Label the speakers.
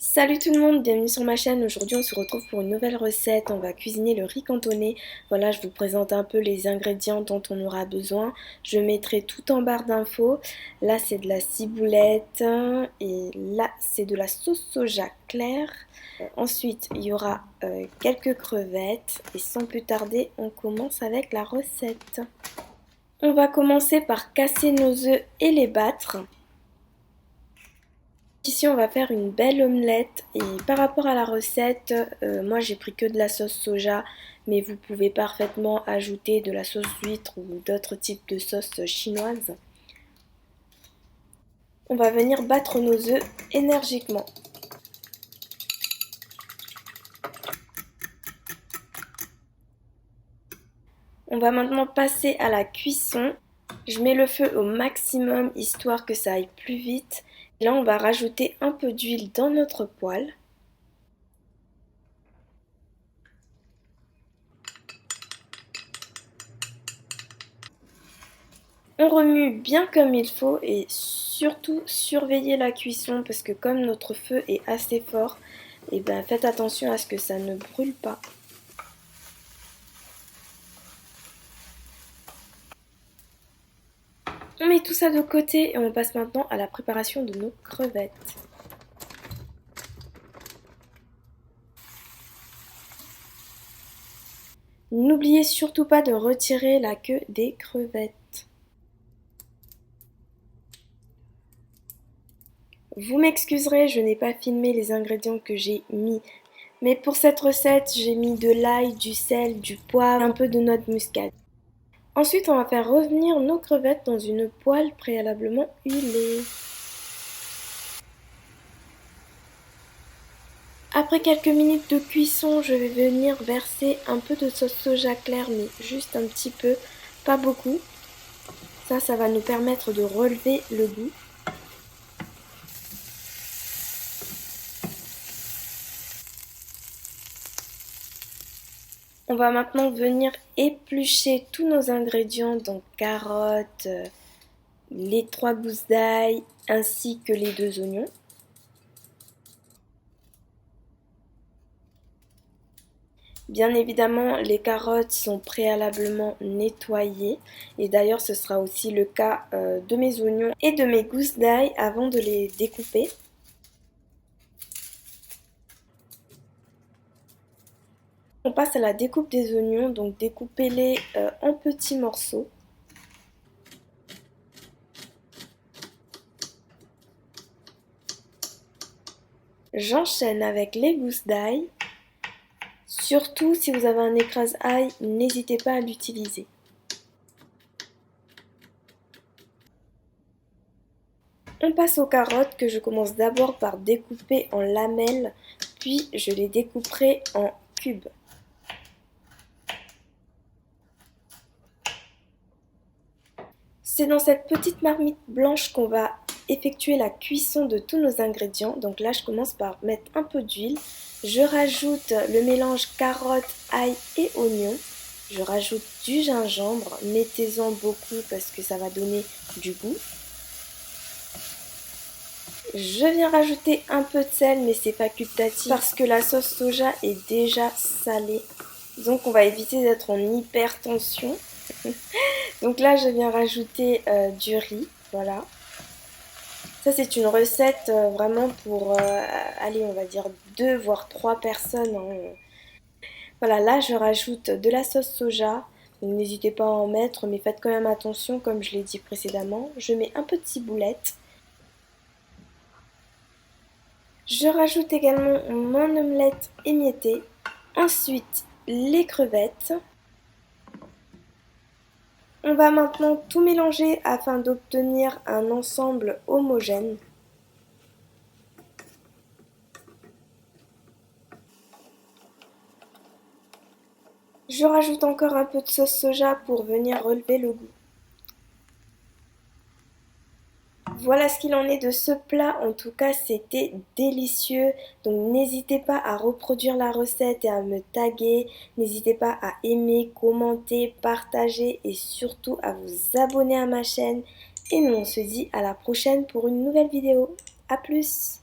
Speaker 1: Salut tout le monde, bienvenue sur ma chaîne. Aujourd'hui on se retrouve pour une nouvelle recette. On va cuisiner le riz cantonais. Voilà, je vous présente un peu les ingrédients dont on aura besoin. Je mettrai tout en barre d'infos. Là c'est de la ciboulette et là c'est de la sauce soja claire. Ensuite il y aura quelques crevettes et sans plus tarder on commence avec la recette. On va commencer par casser nos œufs et les battre. Ici on va faire une belle omelette et par rapport à la recette, moi j'ai pris que de la sauce soja, mais vous pouvez parfaitement ajouter de la sauce d'huître ou d'autres types de sauces chinoises. On va venir battre nos œufs énergiquement. On va maintenant passer à la cuisson. Je mets le feu au maximum histoire que ça aille plus vite. Là on va rajouter un peu d'huile dans notre poêle. On remue bien comme il faut et surtout surveiller la cuisson parce que comme notre feu est assez fort, et ben faites attention à ce que ça ne brûle pas. On met tout ça de côté et on passe maintenant à la préparation de nos crevettes. N'oubliez surtout pas de retirer la queue des crevettes. Vous m'excuserez, je n'ai pas filmé les ingrédients que j'ai mis. Mais pour cette recette, j'ai mis de l'ail, du sel, du poivre, un peu de noix de muscade. Ensuite, on va faire revenir nos crevettes dans une poêle préalablement huilée. Après quelques minutes de cuisson, je vais venir verser un peu de sauce soja claire, mais juste un petit peu, pas beaucoup. Ça va nous permettre de relever le goût. On va maintenant venir éplucher tous nos ingrédients, donc carottes, les 3 gousses d'ail ainsi que les 2 oignons. Bien évidemment, les carottes sont préalablement nettoyées et d'ailleurs ce sera aussi le cas de mes oignons et de mes gousses d'ail avant de les découper. On passe à la découpe des oignons, donc découpez-les en petits morceaux. J'enchaîne avec les gousses d'ail. Surtout si vous avez un écrase-ail, n'hésitez pas à l'utiliser. On passe aux carottes que je commence d'abord par découper en lamelles, puis je les découperai en cubes. C'est dans cette petite marmite blanche qu'on va effectuer la cuisson de tous nos ingrédients. Donc là, je commence par mettre un peu d'huile. Je rajoute le mélange carottes, ail et oignon. Je rajoute du gingembre. Mettez-en beaucoup parce que ça va donner du goût. Je viens rajouter un peu de sel, mais c'est facultatif parce que la sauce soja est déjà salée. Donc on va éviter d'être en hyper tension. Donc là, je viens rajouter du riz, voilà. Ça, c'est une recette vraiment pour, allez, on va dire 2 voire 3 personnes. Hein. Voilà, là, je rajoute de la sauce soja. N'hésitez pas à en mettre, mais faites quand même attention, comme je l'ai dit précédemment. Je mets un peu de ciboulette. Je rajoute également mon omelette émiettée. Ensuite, les crevettes. On va maintenant tout mélanger afin d'obtenir un ensemble homogène. Je rajoute encore un peu de sauce soja pour venir relever le goût. Voilà ce qu'il en est de ce plat, en tout cas c'était délicieux, donc n'hésitez pas à reproduire la recette et à me taguer, n'hésitez pas à aimer, commenter, partager et surtout à vous abonner à ma chaîne et nous on se dit à la prochaine pour une nouvelle vidéo. A plus!